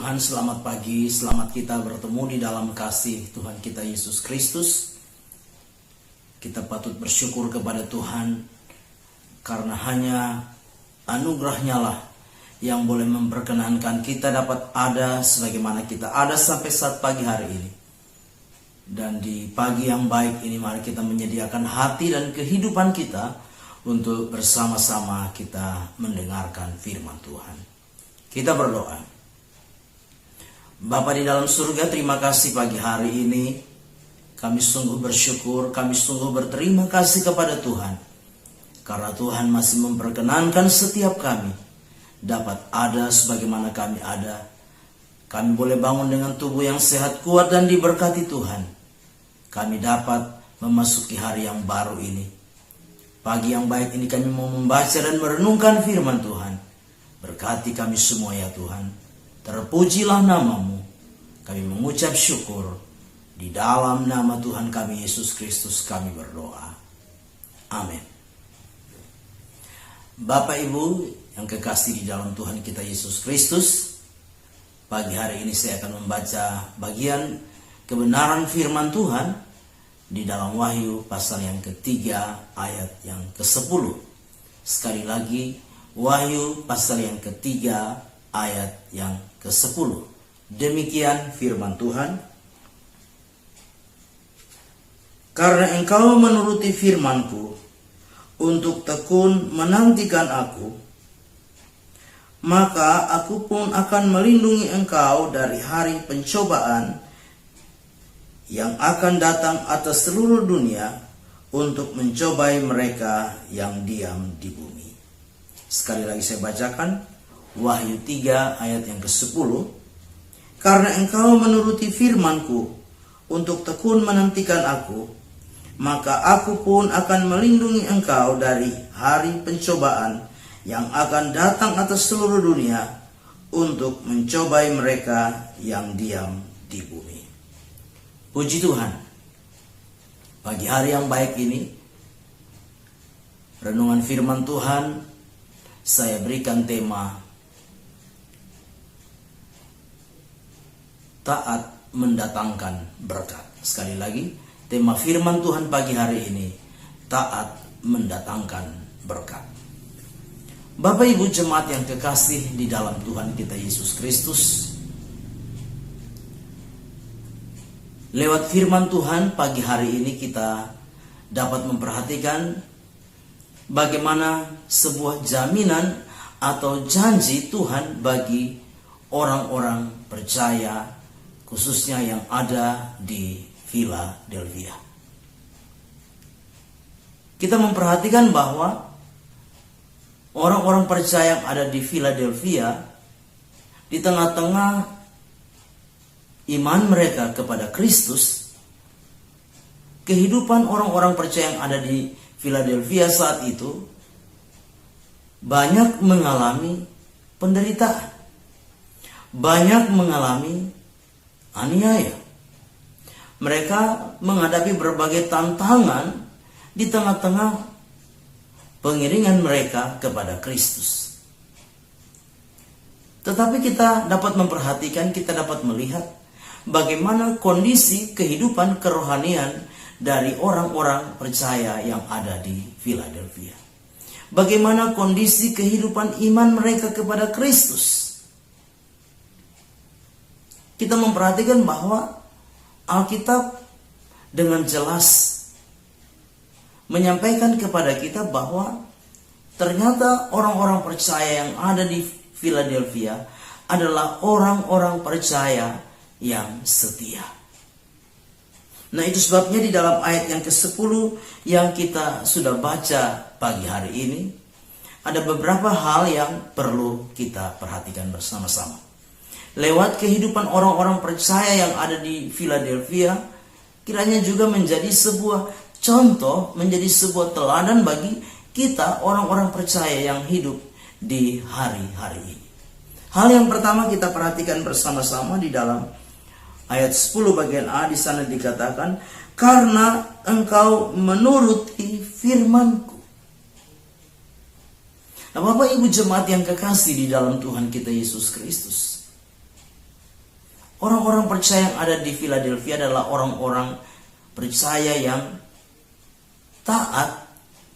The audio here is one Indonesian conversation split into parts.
Tuhan, selamat pagi, selamat kita bertemu di dalam kasih Tuhan kita Yesus Kristus. Kita patut bersyukur kepada Tuhan karena hanya anugerah-Nya lah yang boleh memperkenankan kita dapat ada sebagaimana kita ada sampai saat pagi hari ini. Dan di pagi yang baik ini mari kita menyediakan hati dan kehidupan kita untuk bersama-sama kita mendengarkan firman Tuhan. Kita berdoa. Bapa di dalam surga, terima kasih pagi hari ini. Kami sungguh bersyukur, kami sungguh berterima kasih kepada Tuhan. Karena Tuhan masih memperkenankan setiap kami dapat ada sebagaimana kami ada. Kami boleh bangun dengan tubuh yang sehat, kuat dan diberkati Tuhan. Kami dapat memasuki hari yang baru ini. Pagi yang baik ini kami mau membaca dan merenungkan firman Tuhan. Berkati kami semua ya Tuhan. Terpujilah nama-Mu. Kami mengucap syukur. Di dalam nama Tuhan kami Yesus Kristus kami berdoa. Amin. Bapak Ibu yang kekasih di dalam Tuhan kita Yesus Kristus, pagi hari ini saya akan membaca bagian kebenaran firman Tuhan di dalam Wahyu pasal yang ketiga ayat yang ke-10. Sekali lagi, Wahyu pasal yang ketiga ayat yang ke-10. Demikian firman Tuhan. Karena engkau menuruti firman-Ku untuk tekun menantikan Aku, maka Aku pun akan melindungi engkau dari hari pencobaan yang akan datang atas seluruh dunia untuk mencobai mereka yang diam di bumi. Sekali lagi saya bacakan Wahyu 3 ayat yang ke-10. Karena engkau menuruti firman-Ku untuk tekun menantikan Aku, maka Aku pun akan melindungi engkau dari hari pencobaan yang akan datang atas seluruh dunia untuk mencobai mereka yang diam di bumi. Puji Tuhan. Pagi hari yang baik ini, renungan firman Tuhan, saya berikan tema taat mendatangkan berkat. Sekali lagi, tema firman Tuhan pagi hari ini, taat mendatangkan berkat. Bapak Ibu jemaat yang kekasih di dalam Tuhan kita Yesus Kristus, lewat firman Tuhan pagi hari ini kita dapat memperhatikan bagaimana sebuah jaminan atau janji Tuhan bagi orang-orang percaya, khususnya yang ada di Philadelphia. Kita memperhatikan bahwa orang-orang percaya yang ada di Philadelphia, di tengah-tengah iman mereka kepada Kristus, kehidupan orang-orang percaya yang ada di Philadelphia saat itu banyak mengalami penderitaan, banyak mengalami aniaya. Mereka menghadapi berbagai tantangan di tengah-tengah pengiringan mereka kepada Kristus. Tetapi kita dapat memperhatikan, kita dapat melihat bagaimana kondisi kehidupan kerohanian dari orang-orang percaya yang ada di Philadelphia. Bagaimana kondisi kehidupan iman mereka kepada Kristus. Kita memperhatikan bahwa Alkitab dengan jelas menyampaikan kepada kita bahwa ternyata orang-orang percaya yang ada di Philadelphia adalah orang-orang percaya yang setia. Nah, itu sebabnya di dalam ayat yang ke-10 yang kita sudah baca pagi hari ini, ada beberapa hal yang perlu kita perhatikan bersama-sama. Lewat kehidupan orang-orang percaya yang ada di Philadelphia, kiranya juga menjadi sebuah contoh, menjadi sebuah teladan bagi kita orang-orang percaya yang hidup di hari-hari ini. Hal yang pertama kita perhatikan bersama-sama di dalam ayat 10 bagian A, di sana dikatakan, karena engkau menuruti firman-Ku. Nah, Bapak Ibu jemaat yang kekasih di dalam Tuhan kita Yesus Kristus, Orang-orang percaya yang ada di Philadelphia adalah orang-orang percaya yang taat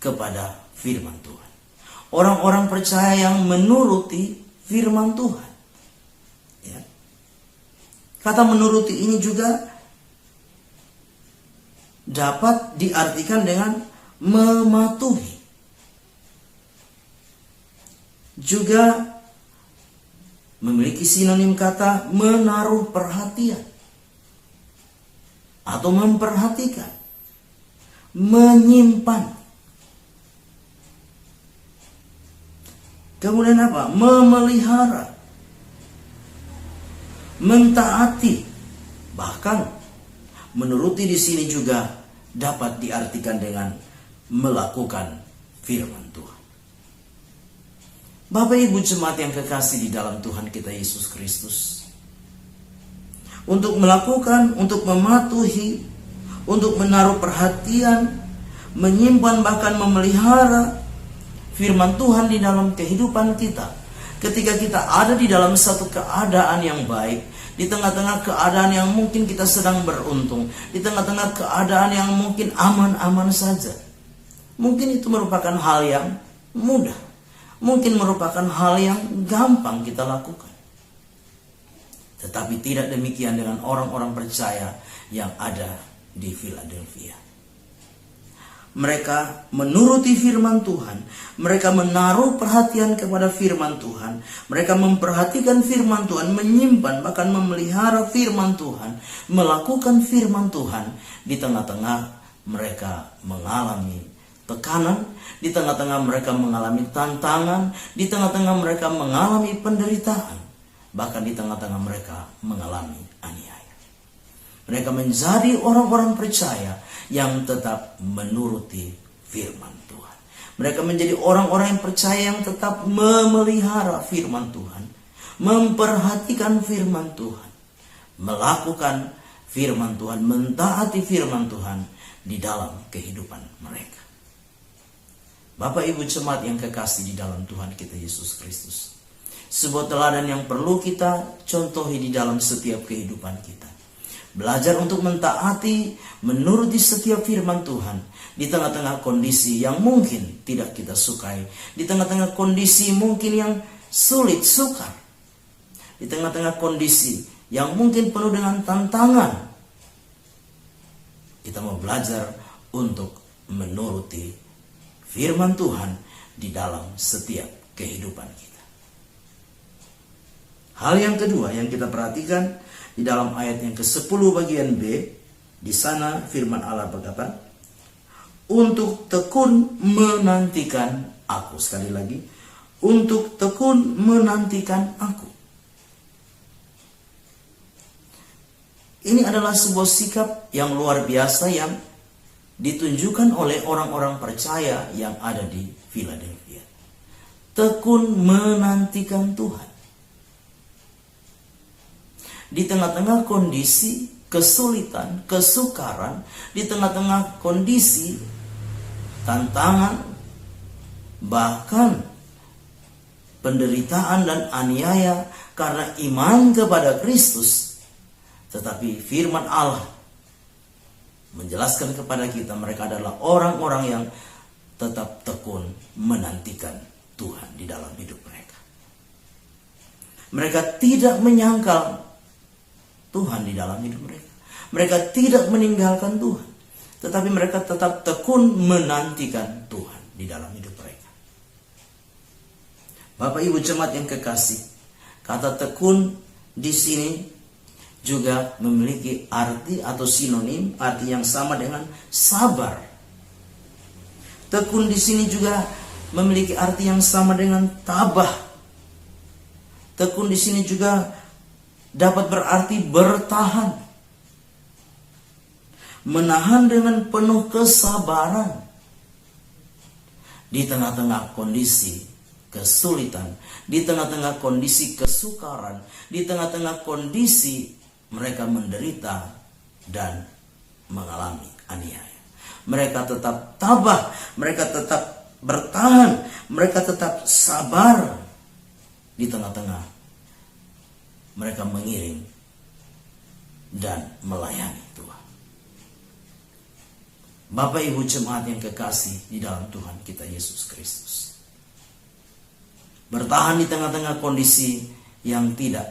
kepada firman Tuhan. Orang-orang percaya yang menuruti firman Tuhan. Ya. Kata menuruti ini juga dapat diartikan dengan mematuhi. Juga memiliki sinonim kata menaruh perhatian atau memperhatikan, menyimpan. Kemudian apa? Memelihara, mentaati, bahkan menuruti di sini juga dapat diartikan dengan melakukan firman Tuhan. Bapak Ibu jemaat yang kekasih di dalam Tuhan kita Yesus Kristus, untuk melakukan, untuk mematuhi, untuk menaruh perhatian, menyimpan bahkan memelihara firman Tuhan di dalam kehidupan kita. Ketika kita ada di dalam satu keadaan yang baik, di tengah-tengah keadaan yang mungkin kita sedang beruntung, di tengah-tengah keadaan yang mungkin aman-aman saja, mungkin itu merupakan hal yang mudah. Mungkin merupakan hal yang gampang kita lakukan. Tetapi tidak demikian dengan orang-orang percaya yang ada di Philadelphia. Mereka menuruti firman Tuhan. Mereka menaruh perhatian kepada firman Tuhan. Mereka memperhatikan firman Tuhan, menyimpan bahkan memelihara firman Tuhan, melakukan firman Tuhan. Di tengah-tengah mereka mengalami tekanan, di tengah-tengah mereka mengalami tantangan, di tengah-tengah mereka mengalami penderitaan, bahkan di tengah-tengah mereka mengalami aniaya. Mereka menjadi orang-orang percaya yang tetap menuruti firman Tuhan. Mereka menjadi orang-orang yang percaya yang tetap memelihara firman Tuhan, memperhatikan firman Tuhan, melakukan firman Tuhan, mentaati firman Tuhan di dalam kehidupan mereka. Bapak Ibu jemaat yang kekasih di dalam Tuhan kita Yesus Kristus, sebuah teladan yang perlu kita contohi di dalam setiap kehidupan kita. Belajar untuk mentaati, menuruti setiap firman Tuhan di tengah-tengah kondisi yang mungkin tidak kita sukai, di tengah-tengah kondisi mungkin yang sulit, sukar, di tengah-tengah kondisi yang mungkin penuh dengan tantangan. Kita mau belajar untuk menuruti firman Tuhan di dalam setiap kehidupan kita. Hal yang kedua yang kita perhatikan di dalam ayat yang ke-10 bagian B, di sana firman Allah berkata, untuk tekun menantikan aku. Sekali lagi, untuk tekun menantikan aku. Ini adalah sebuah sikap yang luar biasa yang ditunjukkan oleh orang-orang percaya yang ada di Philadelphia. Tekun menantikan Tuhan. Di tengah-tengah kondisi kesulitan, kesukaran, di tengah-tengah kondisi tantangan, bahkan penderitaan dan aniaya karena iman kepada Kristus, tetapi firman Allah menjelaskan kepada kita mereka adalah orang-orang yang tetap tekun menantikan Tuhan di dalam hidup mereka. Mereka tidak menyangkal Tuhan di dalam hidup mereka. Mereka tidak meninggalkan Tuhan, tetapi mereka tetap tekun menantikan Tuhan di dalam hidup mereka. Bapak Ibu jemaat yang kekasih, kata tekun di sini juga memiliki arti atau sinonim, arti yang sama dengan sabar. Tekun di sini juga memiliki arti yang sama dengan tabah. Tekun di sini juga dapat berarti bertahan, menahan dengan penuh kesabaran di tengah-tengah kondisi kesulitan, di tengah-tengah kondisi kesukaran, di tengah-tengah kondisi mereka menderita dan mengalami aniaya. Mereka tetap tabah, mereka tetap bertahan, mereka tetap sabar di tengah-tengah mereka mengiring dan melayani Tuhan. Bapak Ibu jemaat yang kekasih di dalam Tuhan kita Yesus Kristus, bertahan di tengah-tengah kondisi yang tidak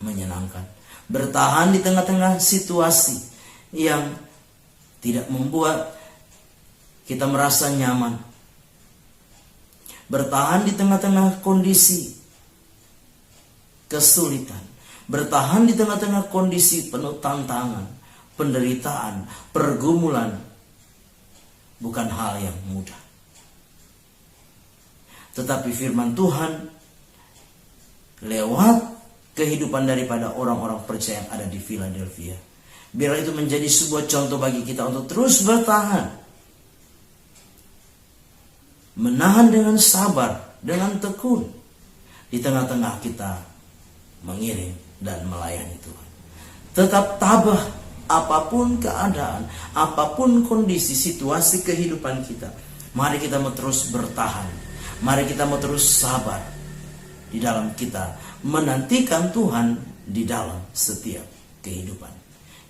menyenangkan, bertahan di tengah-tengah situasi yang tidak membuat kita merasa nyaman, bertahan di tengah-tengah kondisi kesulitan, bertahan di tengah-tengah kondisi penuh tantangan, penderitaan, pergumulan, bukan hal yang mudah. Tetapi firman Tuhan lewat kehidupan daripada orang-orang percaya yang ada di Philadelphia, biar itu menjadi sebuah contoh bagi kita untuk terus bertahan, menahan dengan sabar, dengan tekun di tengah-tengah kita mengiring dan melayani Tuhan. Tetap tabah apapun keadaan, apapun kondisi, situasi kehidupan kita. Mari kita mau terus bertahan. Mari kita mau terus sabar di dalam kita menantikan Tuhan di dalam setiap kehidupan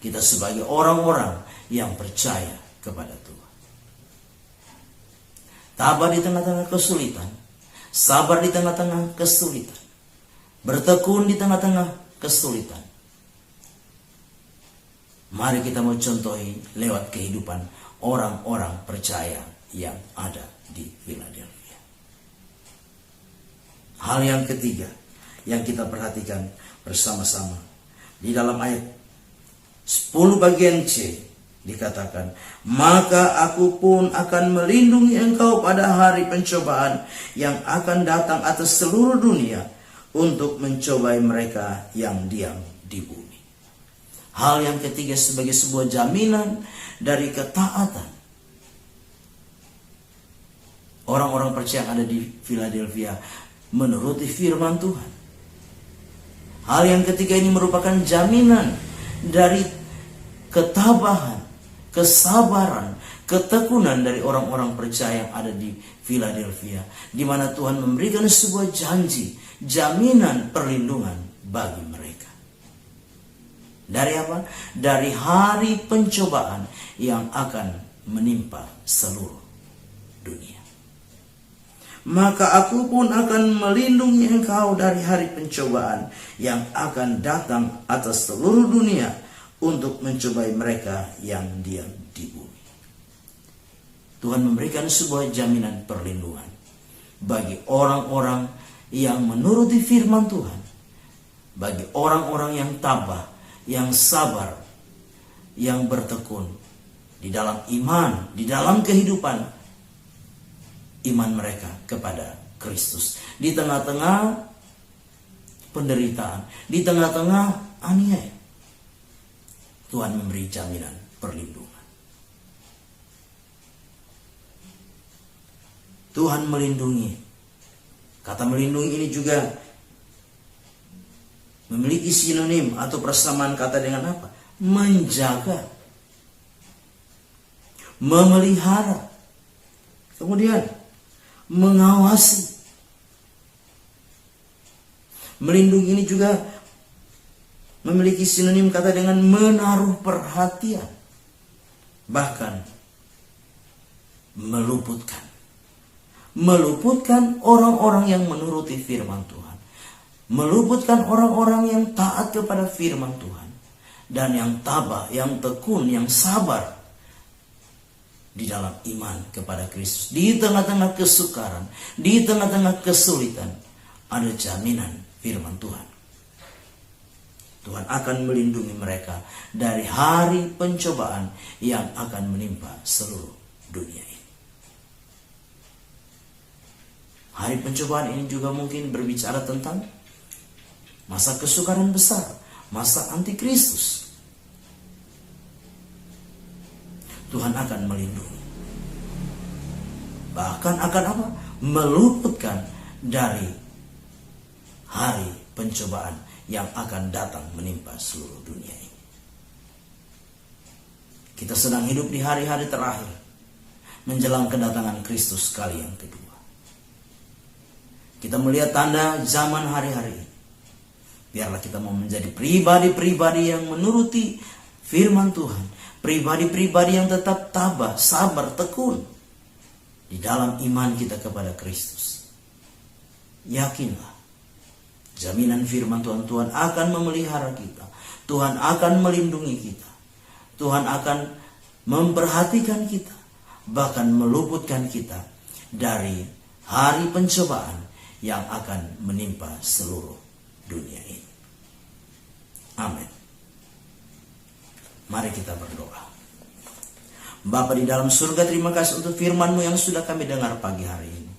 kita sebagai orang-orang yang percaya kepada Tuhan. Tabah di tengah-tengah kesulitan, sabar di tengah-tengah kesulitan, bertekun di tengah-tengah kesulitan. Mari kita mau contohi lewat kehidupan orang-orang percaya yang ada di Philadelphia. Hal yang ketiga yang kita perhatikan bersama-sama di dalam ayat 10 bagian C dikatakan, maka aku pun akan melindungi engkau pada hari pencobaan yang akan datang atas seluruh dunia untuk mencobai mereka yang diam di bumi. Hal yang ketiga sebagai sebuah jaminan dari ketaatan orang-orang percaya yang ada di Philadelphia menuruti firman Tuhan. Hal yang ketiga ini merupakan jaminan dari ketabahan, kesabaran, ketekunan dari orang-orang percaya yang ada di Philadelphia, di mana Tuhan memberikan sebuah janji, jaminan perlindungan bagi mereka. Dari apa? Dari hari pencobaan yang akan menimpa seluruh dunia. Maka aku pun akan melindungi engkau dari hari pencobaan yang akan datang atas seluruh dunia untuk mencobai mereka yang diam di bumi. Tuhan memberikan sebuah jaminan perlindungan bagi orang-orang yang menuruti firman Tuhan, bagi orang-orang yang tabah, yang sabar, yang bertekun di dalam iman, di dalam kehidupan iman mereka kepada Kristus. Di tengah-tengah penderitaan, di tengah-tengah aniaya, Tuhan memberi jaminan perlindungan. Tuhan melindungi. Kata melindungi ini juga memiliki sinonim atau persamaan kata dengan apa? Menjaga, memelihara, kemudian mengawasi. Melindungi ini juga memiliki sinonim kata dengan menaruh perhatian, bahkan meluputkan. Meluputkan orang-orang yang menuruti firman Tuhan, meluputkan orang-orang yang taat kepada firman Tuhan, dan yang tabah, yang tekun, yang sabar di dalam iman kepada Kristus. Di tengah-tengah kesukaran, di tengah-tengah kesulitan, ada jaminan firman Tuhan. Tuhan akan melindungi mereka dari hari pencobaan yang akan menimpa seluruh dunia ini. Hari pencobaan ini juga mungkin berbicara tentang masa kesukaran besar, masa antikristus. Tuhan akan melindungi. Bahkan akan apa? Meluputkan dari hari pencobaan yang akan datang menimpa seluruh dunia ini. Kita sedang hidup di hari-hari terakhir menjelang kedatangan Kristus kali yang kedua. Kita melihat tanda zaman hari-hari ini. Biarlah kita mau menjadi pribadi-pribadi yang menuruti firman Tuhan. Pribadi-pribadi yang tetap tabah, sabar, tekun di dalam iman kita kepada Kristus. Yakinlah, jaminan firman Tuhan, Tuhan akan memelihara kita. Tuhan akan melindungi kita. Tuhan akan memperhatikan kita, bahkan meluputkan kita dari hari pencobaan yang akan menimpa seluruh dunia ini. Amin. Mari kita berdoa. Bapa di dalam surga, terima kasih untuk firman-Mu yang sudah kami dengar pagi hari ini.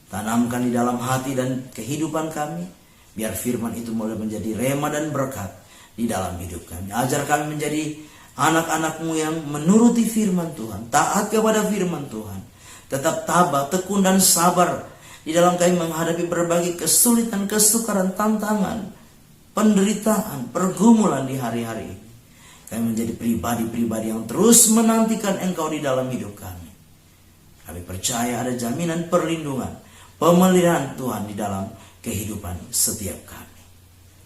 Tanamkan di dalam hati dan kehidupan kami, biar firman itu mulai menjadi rema dan berkat di dalam hidup kami. Ajar kami menjadi anak-anak-Mu yang menuruti firman Tuhan, taat kepada firman Tuhan, tetap tabah, tekun dan sabar di dalam kami menghadapi berbagai kesulitan, kesukaran, tantangan, penderitaan, pergumulan di hari-hari ini. Kami menjadi pribadi-pribadi yang terus menantikan Engkau di dalam hidup kami. Kami percaya ada jaminan perlindungan, pemeliharaan Tuhan di dalam kehidupan setiap kami.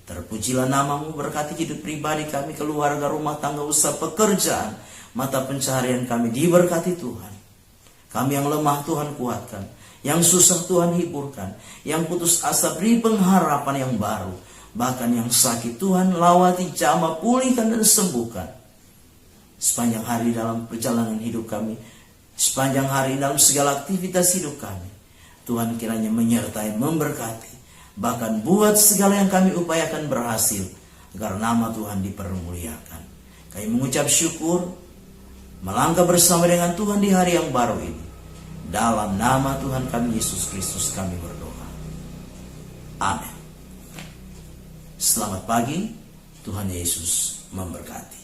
Terpujilah nama-Mu, berkati hidup pribadi kami, keluarga, rumah tangga, usaha, pekerjaan, mata pencaharian kami diberkati Tuhan. Kami yang lemah Tuhan kuatkan, yang susah Tuhan hiburkan, yang putus asa beri pengharapan yang baru, bahkan yang sakit Tuhan lawati, jamah, pulihkan dan sembuhkan. Sepanjang hari dalam perjalanan hidup kami, sepanjang hari dalam segala aktivitas hidup kami, Tuhan kiranya menyertai, memberkati, bahkan buat segala yang kami upayakan berhasil, agar nama Tuhan dipermuliakan. Kami mengucap syukur, melangkah bersama dengan Tuhan di hari yang baru ini. Dalam nama Tuhan kami Yesus Kristus kami berdoa. Amin. Selamat pagi, Tuhan Yesus memberkati.